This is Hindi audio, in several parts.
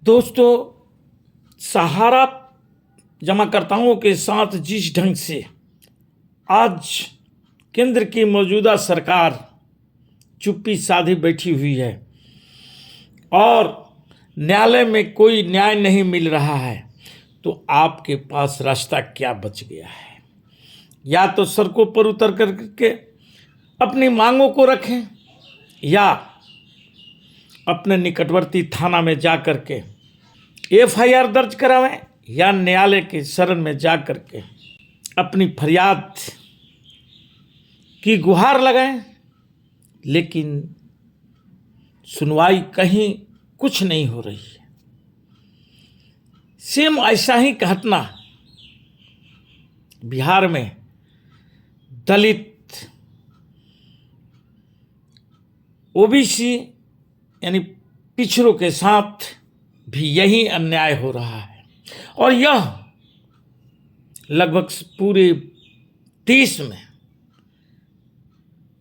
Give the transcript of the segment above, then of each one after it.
दोस्तों, सहारा जमाकर्ताओं के साथ जिस ढंग से आज केंद्र की मौजूदा सरकार चुप्पी साधी बैठी हुई है और न्यायालय में कोई न्याय नहीं मिल रहा है, तो आपके पास रास्ता क्या बच गया है? या तो सड़कों पर उतर करके अपनी मांगों को रखें, या अपने निकटवर्ती थाना में जा करके एफआईआर दर्ज करावें, या न्यायालय के शरण में जा करके अपनी फरियाद की गुहार लगाएं। लेकिन सुनवाई कहीं कुछ नहीं हो रही है। सेम ऐसा ही घटना बिहार में दलित, ओबीसी यानी पिछड़ों के साथ भी यही अन्याय हो रहा है, और यह लगभग पूरे देश में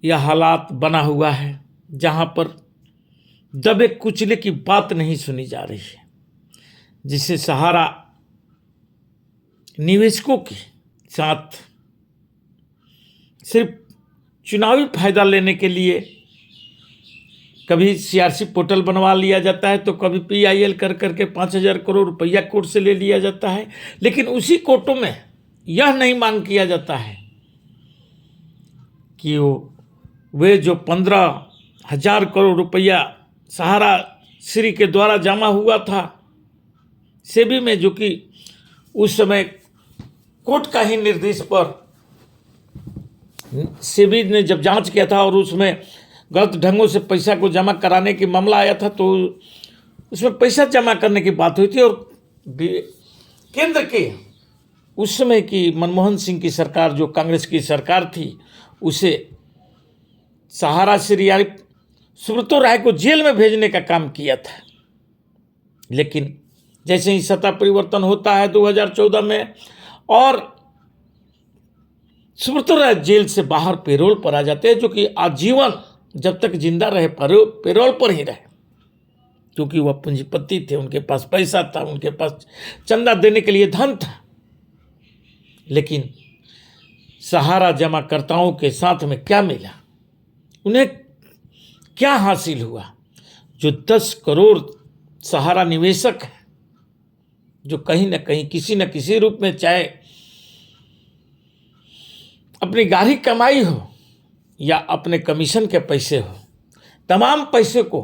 यह हालात बना हुआ है, जहां पर दबे कुचले की बात नहीं सुनी जा रही है, जिससे सहारा निवेशकों के साथ सिर्फ चुनावी फायदा लेने के लिए कभी सीआरसी पोर्टल बनवा लिया जाता है, तो कभी पीआईएल कर करके 5,000 करोड़ रुपया कोर्ट से ले लिया जाता है। लेकिन उसी कोर्टों में यह नहीं मांग किया जाता है कि वे जो 15,000 करोड़ रुपया सहारा श्री के द्वारा जमा हुआ था सेबी में, जो कि उस समय कोर्ट का ही निर्देश पर सेबी ने जब जांच किया था और उसमें गलत ढंगों से पैसा को जमा कराने की मामला आया था, तो उसमें पैसा जमा करने की बात हुई थी। और केंद्र के उस समय की मनमोहन सिंह की सरकार, जो कांग्रेस की सरकार थी, उसे सहारा श्री यानी सुब्रतो राय को जेल में भेजने का काम किया था। लेकिन जैसे ही सत्ता परिवर्तन होता है 2014 में, और सुब्रतो राय जेल से बाहर पेरोल पर आ जाते हैं, जो कि आजीवन जब तक जिंदा रहे पेरोल पर ही रहे, क्योंकि वह पूंजीपति थे, उनके पास पैसा था, उनके पास चंदा देने के लिए धन था। लेकिन सहारा जमाकर्ताओं के साथ में क्या मिला? उन्हें क्या हासिल हुआ? जो 10 करोड़ सहारा निवेशक हैं, जो कहीं ना कहीं किसी न किसी रूप में, चाहे अपनी गाढ़ी कमाई हो या अपने कमीशन के पैसे हो, तमाम पैसे को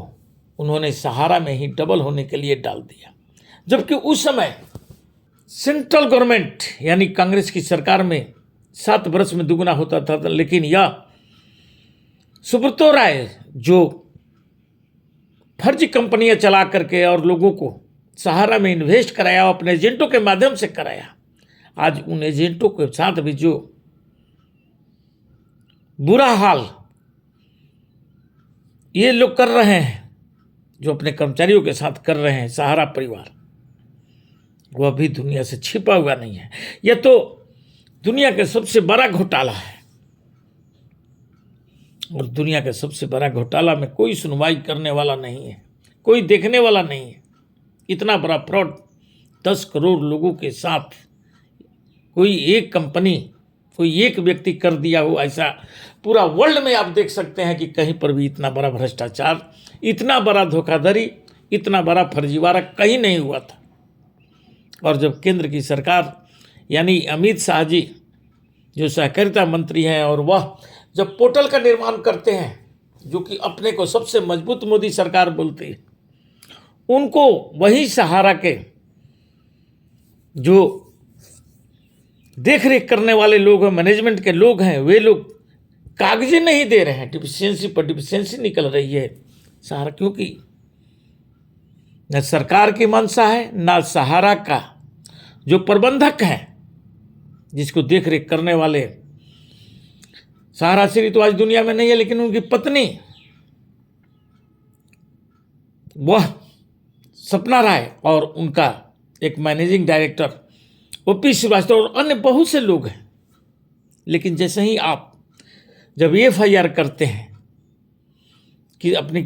उन्होंने सहारा में ही डबल होने के लिए डाल दिया। जबकि उस समय सेंट्रल गवर्नमेंट यानी कांग्रेस की सरकार में 7 वर्ष में दुगना होता था। लेकिन यह सुब्रतो राय जो फर्जी कंपनियां चला करके और लोगों को सहारा में इन्वेस्ट कराया, अपने एजेंटों के माध्यम से कराया, आज उन एजेंटों के साथ भी जो बुरा हाल ये लोग कर रहे हैं, जो अपने कर्मचारियों के साथ कर रहे हैं सहारा परिवार, वह भी दुनिया से छिपा हुआ नहीं है। यह तो दुनिया का सबसे बड़ा घोटाला है, और दुनिया का सबसे बड़ा घोटाला में कोई सुनवाई करने वाला नहीं है, कोई देखने वाला नहीं है। इतना बड़ा फ्रॉड 10 करोड़ लोगों के साथ कोई एक कंपनी, कोई एक व्यक्ति कर दिया हो, ऐसा पूरा वर्ल्ड में आप देख सकते हैं कि कहीं पर भी इतना बड़ा भ्रष्टाचार, इतना बड़ा धोखाधड़ी, इतना बड़ा फर्जीवाड़ा कहीं नहीं हुआ था। और जब केंद्र की सरकार यानी अमित शाह जी जो सहकारिता मंत्री हैं, और वह जब पोर्टल का निर्माण करते हैं, जो कि अपने को सबसे मजबूत मोदी सरकार बोलती है, उनको वही सहारा के जो देख रेख करने वाले लोग हैं, मैनेजमेंट के लोग हैं, वे लोग कागजी नहीं दे रहे हैं। डिफिशियंसी पर डिफिशियंसी निकल रही है सहारा, क्योंकि न सरकार की मंशा है, न सहारा का जो प्रबंधक है, जिसको देख रेख करने वाले। सहारा श्री तो आज दुनिया में नहीं है, लेकिन उनकी पत्नी वह सपना राय और उनका एक मैनेजिंग डायरेक्टर ओपी श्रीवास्तव और अन्य बहुत से लोग हैं। लेकिन जैसे ही आप जब एफआईआर करते हैं कि अपनी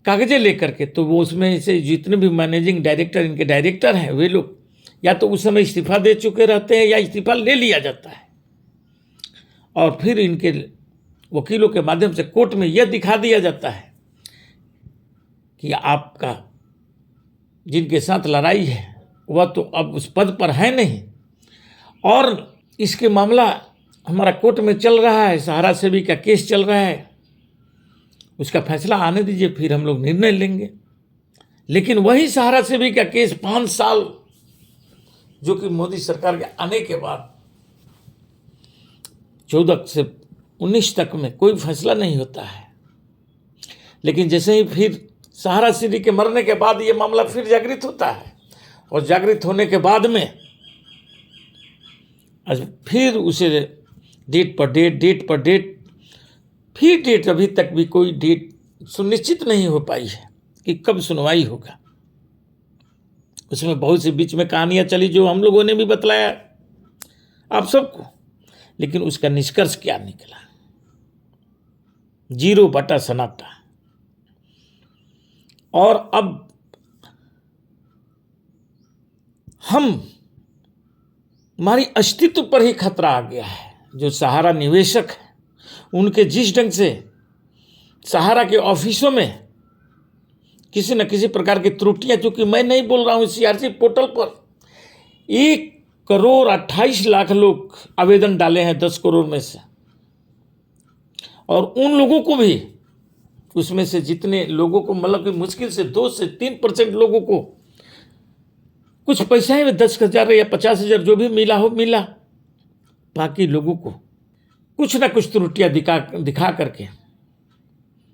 कागजें लेकर के, तो वो उसमें से जितने भी मैनेजिंग डायरेक्टर, इनके डायरेक्टर हैं, वे लोग या तो उस समय इस्तीफा दे चुके रहते हैं या इस्तीफा ले लिया जाता है, और फिर इनके वकीलों के माध्यम से कोर्ट में यह दिखा दिया जाता है कि आपका जिनके साथ लड़ाई है वह तो अब उस पद पर है नहीं, और इसके मामला हमारा कोर्ट में चल रहा है, सहारा सेवी का केस चल रहा है, उसका फैसला आने दीजिए, फिर हम लोग निर्णय लेंगे। लेकिन वही सहारा सेवी का केस 5 साल, जो कि मोदी सरकार के आने के बाद 14 से 19 तक में कोई फैसला नहीं होता है। लेकिन जैसे ही फिर सहारा सेवी के मरने के बाद ये मामला फिर जागृत होता है, और जागृत होने के बाद में फिर उसे डेट पर डेट, फिर डेट, अभी तक भी कोई डेट सुनिश्चित नहीं हो पाई है कि कब सुनवाई होगा। उसमें बहुत सी बीच में कहानियां चली जो हम लोगों ने भी बतलाया आप सबको, लेकिन उसका निष्कर्ष क्या निकला? 0 बटा सन्नाटा। और अब हमारी अस्तित्व पर ही खतरा आ गया है। जो सहारा निवेशक है, उनके जिस ढंग से सहारा के ऑफिसों में किसी न किसी प्रकार की त्रुटियां, चूंकि मैं नहीं बोल रहा हूं, CRC पोर्टल पर 1,28,00,000 लोग आवेदन डाले हैं 10 करोड़ में से, और उन लोगों को भी, उसमें से जितने लोगों को, मतलब कि मुश्किल से 2 से 3% लोगों को कुछ पैसा है, 10,000 या 50,000 जो भी मिला हो मिला, बाकी लोगों को कुछ ना कुछ त्रुटियां दिखा करके,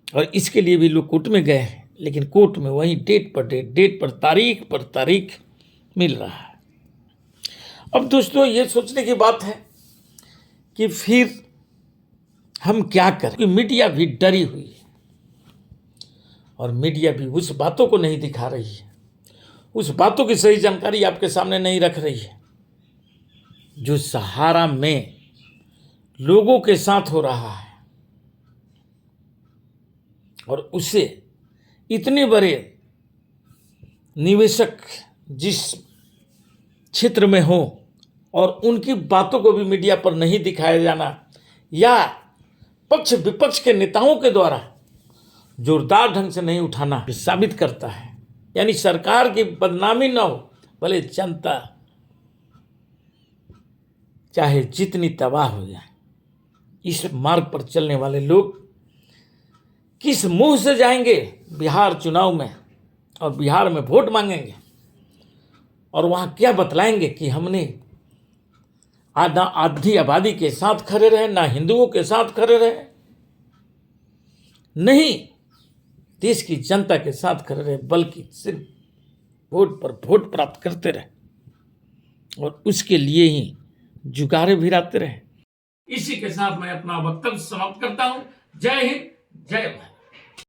और इसके लिए भी लोग कोर्ट में गए हैं, लेकिन कोर्ट में वही डेट पर तारीख मिल रहा है। अब दोस्तों ये सोचने की बात है कि फिर हम क्या करें, कि मीडिया भी डरी हुई है, और मीडिया भी उस बातों को नहीं दिखा रही है, उस बातों की सही जानकारी आपके सामने नहीं रख रही है जो सहारा में लोगों के साथ हो रहा है। और उसे इतने बड़े निवेशक जिस क्षेत्र में हो, और उनकी बातों को भी मीडिया पर नहीं दिखाया जाना, या पक्ष विपक्ष के नेताओं के द्वारा जोरदार ढंग से नहीं उठाना, साबित करता है, यानी सरकार की बदनामी न हो, भले जनता चाहे जितनी तबाह हो जाए, इस मार्ग पर चलने वाले लोग किस मुंह से जाएंगे बिहार चुनाव में, और बिहार में वोट मांगेंगे, और वहां क्या बतलाएंगे कि हमने ना आधी आबादी के साथ खड़े रहे, ना हिंदुओं के साथ खड़े रहे, नहीं, देश की जनता के साथ खड़े रहे, बल्कि सिर्फ वोट पर वोट प्राप्त करते रहे, और उसके लिए ही जुगारे भिड़ाते रहे। इसी के साथ मैं अपना वक्तव्य समाप्त करता हूं। जय हिंद, जय भारत।